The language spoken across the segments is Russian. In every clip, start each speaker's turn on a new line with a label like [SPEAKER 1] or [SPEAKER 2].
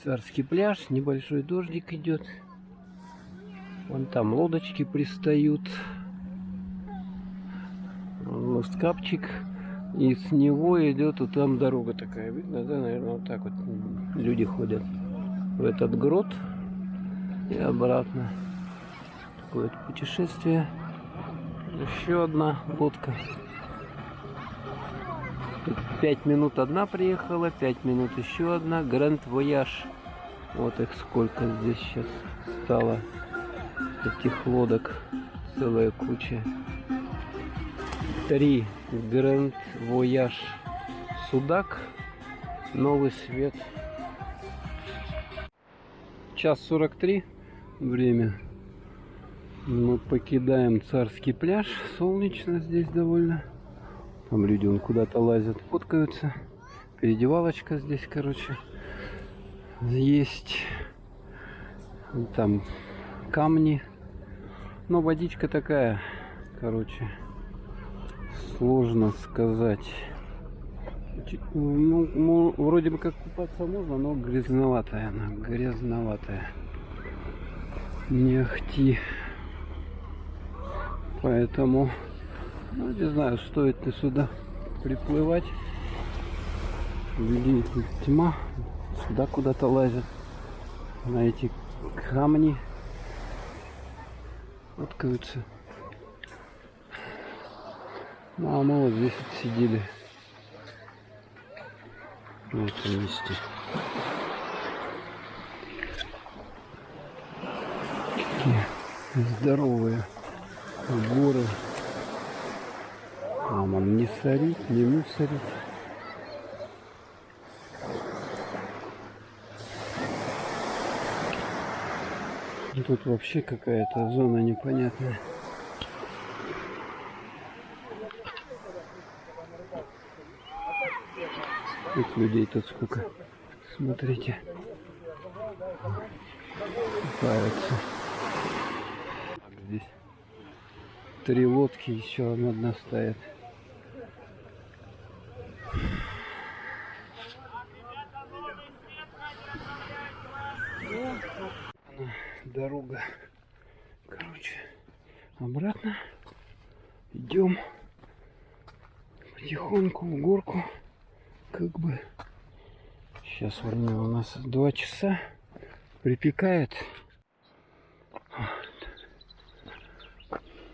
[SPEAKER 1] Царский пляж, небольшой дождик идет. Вон там лодочки пристают. Мосткапчик. И с него идет, вот там дорога такая. Видно, да, наверное, вот так вот люди ходят в этот грот и обратно. Такое вот путешествие. Еще одна лодка. 5 минут одна приехала, 5 минут еще одна. Grand Voyage. Вот их сколько здесь сейчас стало. Этих лодок. Целая куча. 3 Grand Voyage. Судак. Новый свет. 1:43 время. Мы покидаем Царский пляж. Солнечно здесь довольно. Там люди вон куда-то лазят, фоткаются. Переодевалочка здесь, короче, есть. Там камни. Но водичка такая, короче, сложно сказать. Ну, вроде бы как купаться можно, но грязноватая она, грязноватая. Не ахти. Поэтому, ну, не знаю, стоит ли сюда приплывать. Людей тут тьма. Сюда куда-то лазят. На эти камни. Фоткаются. Ну, а мы вот здесь вот сидели. На этом месте. Такие здоровые горы. А он не сорит, не мусорит. Тут вообще какая-то зона непонятная. Тут людей тут сколько. Смотрите. Купаются. Здесь 3 лодки, еще одна стоит. Дорога, короче, обратно. Идем потихоньку в горку. Как бы сейчас время у нас 2 часа. Припекает.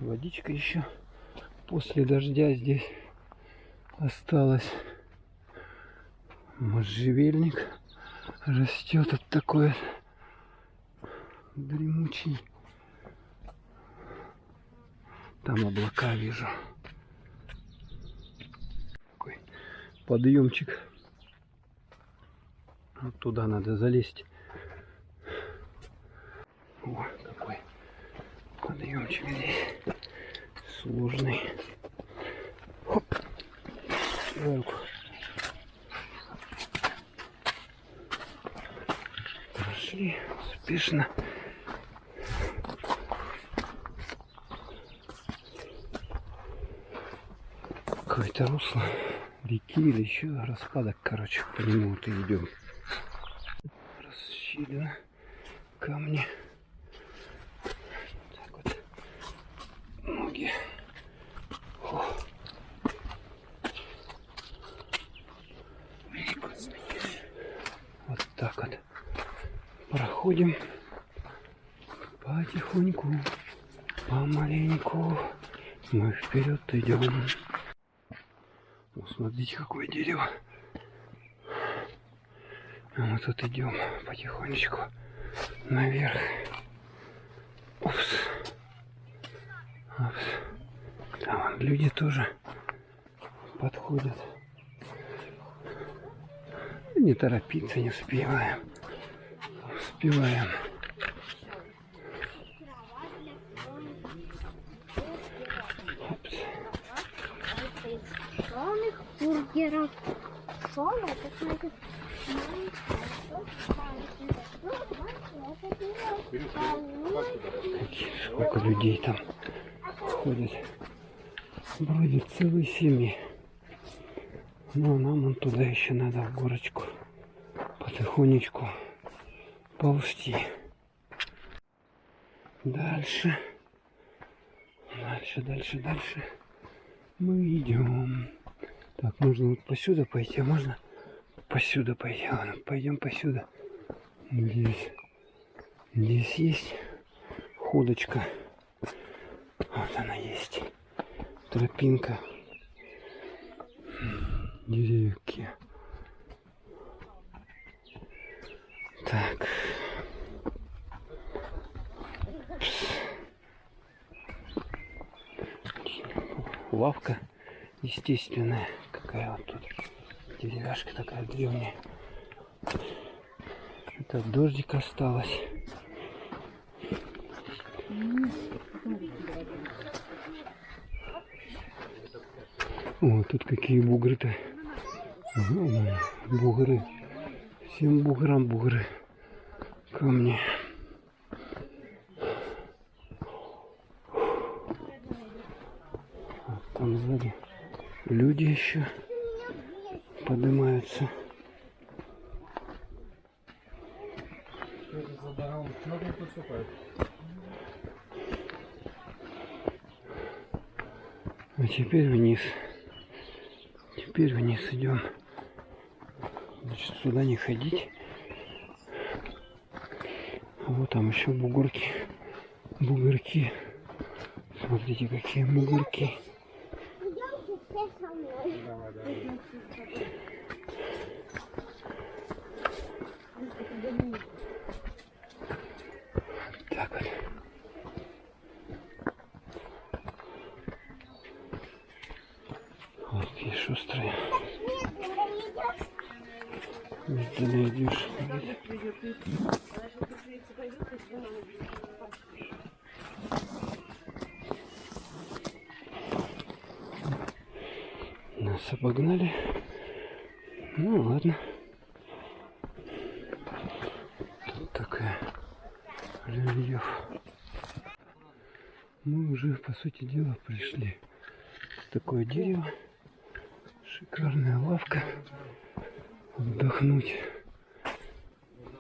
[SPEAKER 1] Водичка еще после дождя здесь осталась. Можжевельник растет вот такой дремучий. Там облака вижу. Такой подъемчик. Вот туда надо залезть. О, какой подъемчик здесь сложный. Хоп. Сверху. Прошли успешно. Какое-то русло реки или еще распадок, короче, по нему вот и идем. Расщелина, камни. Так вот. Ноги. О. Вот так вот. Проходим потихоньку, помаленьку. Мы вперед идем. О, смотрите, какое дерево. А мы тут идем потихонечку наверх. Упс. Упс. Там люди тоже подходят. Не торопиться, не успеваем. Успеваем. Упс.
[SPEAKER 2] Бургеров. Это значит
[SPEAKER 1] сколько людей там ходит. Вроде целой семьи. Но нам вон туда еще надо в горочку. Потихонечку ползти. Дальше. Дальше. Мы идем. Так, можно вот посюда пойти, а можно посюда пойти. Ладно, пойдем посюда. Здесь есть ходочка. Вот она есть. Тропинка. Деревья. Так. Лавка естественная. Какая вот тут деревяшка такая древняя. Это от дождика осталось. О, тут какие бугры-то. Бугры. Всем буграм бугры. Камни. Там сзади люди еще поднимаются. А теперь вниз. Теперь вниз идем. Значит, сюда не ходить. Вот там еще бугорки. Бугорки. Смотрите, какие бугорки. Так вот. Вот какие шустрые. Медленно идешь. Нас обогнали. Ну ладно. Тут такая рельеф. Мы уже, по сути дела, пришли. Такое дерево. Шикарная лавка. Отдохнуть.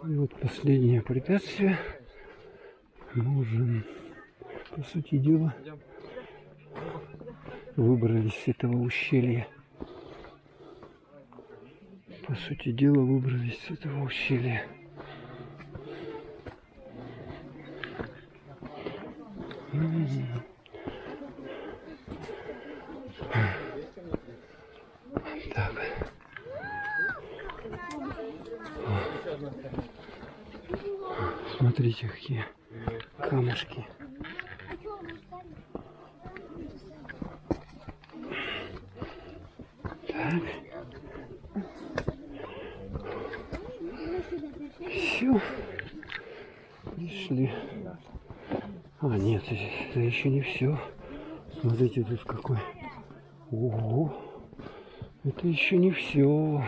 [SPEAKER 1] И вот последнее препятствие. Мы уже, по сути дела, выбрались с этого ущелья. По сути дела, выбрались с этого ущелья. Так. Смотрите, какие камушки. Так. Все. Пришли. А, нет, это еще не все. Смотрите, тут какой. Ого. Это еще не все.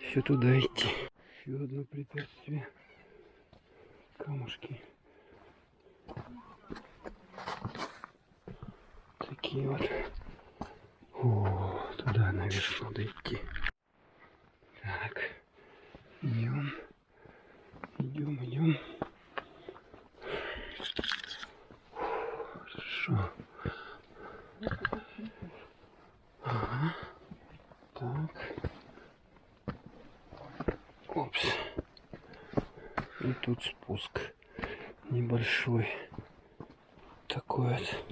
[SPEAKER 1] Еще туда идти. Еще одно препятствие. Камушки. Такие вот. О, туда наверх надо идти. Так. Идем. Идем. Хорошо. Ага. Так. Опс. И тут спуск небольшой. Такой вот.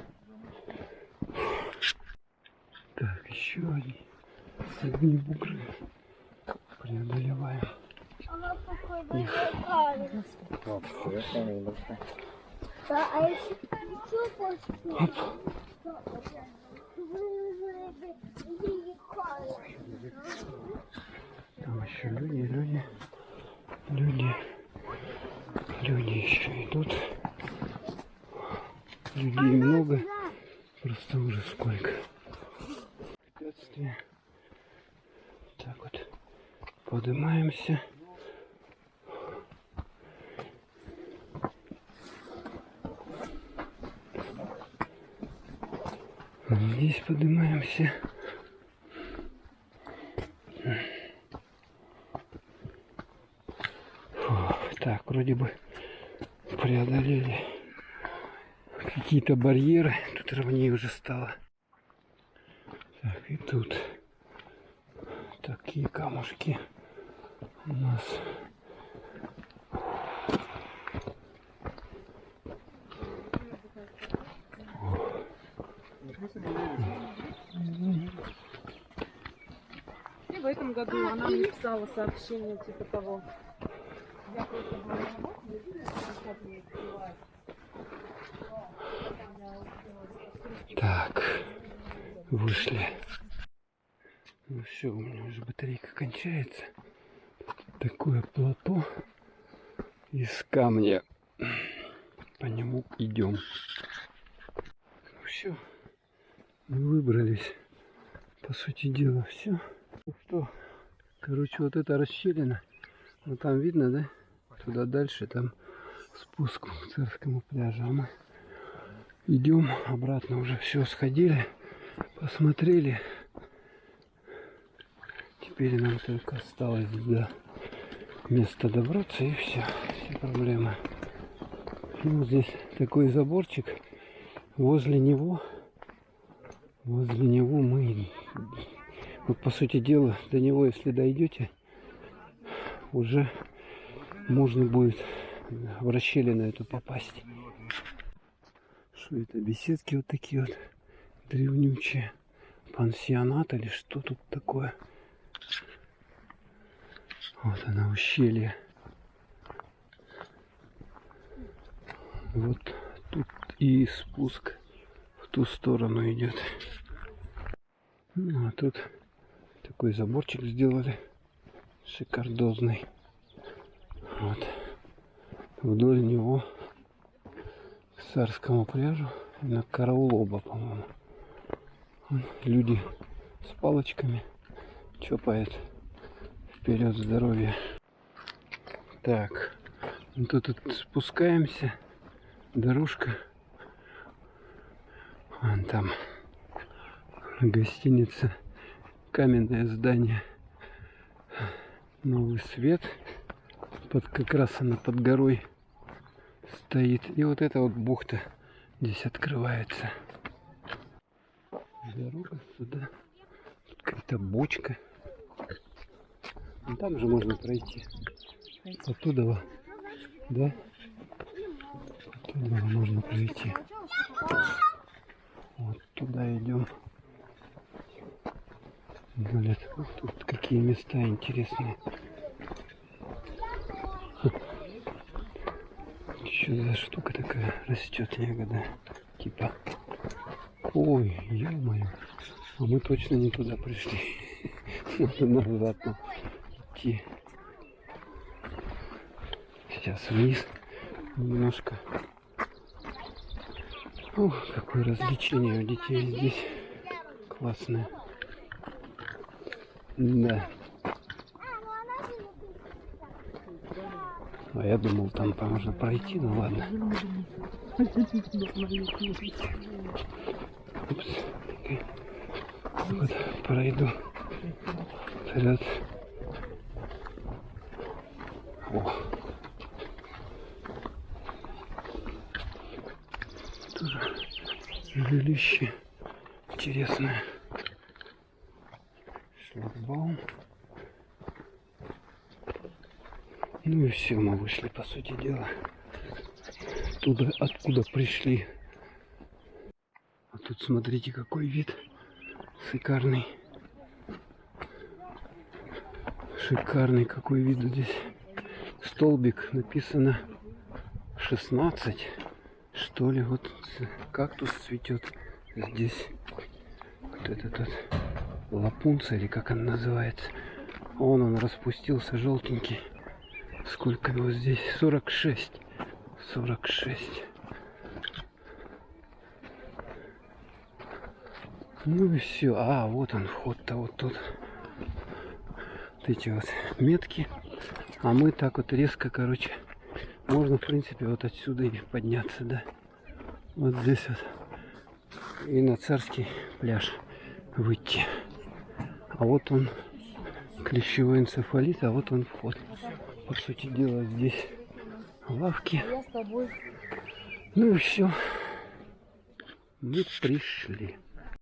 [SPEAKER 1] Так, еще одни бугры преодолеваем.
[SPEAKER 2] Да, а еще
[SPEAKER 1] Оп. Там еще люди еще идут. Людей много, просто уже сколько. Препятствия. Так вот, поднимаемся. Здесь поднимаемся. Фу, Так, вроде бы преодолели какие-то барьеры. Тут ровнее уже стало. Так, и тут такие камушки у нас.
[SPEAKER 3] И в этом году она мне писала сообщение типа того.
[SPEAKER 1] Так, вышли. Ну все, у меня уже батарейка кончается. Такое плато из камня. По нему идем. Ну все, мы выбрались. По сути дела, все. Ну что, короче, вот эта расщелина. Ну там видно, да? Туда дальше, там спуск к Царскому пляжу. А мы идем обратно, уже все сходили, посмотрели. Теперь нам только осталось до места добраться, и все проблемы. Ну, здесь такой заборчик, возле него мы, вот по сути дела, до него, если дойдете, уже можно будет в расщелину эту попасть. Что это, беседки вот такие вот древнючие, пансионат или что тут такое? Вот она, ущелье. Вот тут и спуск в ту сторону идет. Ну, а тут такой заборчик сделали шикардозный. Вот. Вдоль него к Царскому пляжу на Караулоба, по-моему. Люди с палочками чопают. Вперед, здоровья. Так, мы тут спускаемся. Дорожка. Вон там гостиница. Каменное здание. Новый свет. Как раз она под горой стоит. И вот эта вот бухта здесь открывается. Дорога сюда. Тут какая-то бочка. Там же можно пройти. Оттуда, да? Оттуда можно пройти. Вот туда идем. Блин, тут какие места интересные. Что за штука такая растет, ягода? Типа. Ой, ё-моё. А мы точно не туда пришли. Надо назад идти. Сейчас вниз немножко. Ух, какое развлечение у детей здесь. Классное. Да. А я думал, там можно пройти, ну ладно. Упс. Вот, пройду. Вперед. О. Тоже жилище интересное. Шлагбаум. Ну и все, мы вышли, по сути дела, оттуда, откуда пришли. А тут смотрите, какой вид шикарный. Шикарный какой вид здесь. Столбик, написано 16, что ли. Вот кактус цветет здесь. Вот этот вот лапунца, или как он называется. Он распустился, желтенький. Сколько его здесь? 46. 46. Ну и все. А, вот он, вход-то вот тут. Вот эти вот метки. А мы так вот резко, короче, можно, в принципе, вот отсюда и подняться, да. Вот здесь вот. И на Царский пляж выйти. А вот он, клещевой энцефалит, а вот он вход. По сути дела, здесь лавки.
[SPEAKER 3] Я с тобой.
[SPEAKER 1] Ну и все. Мы пришли.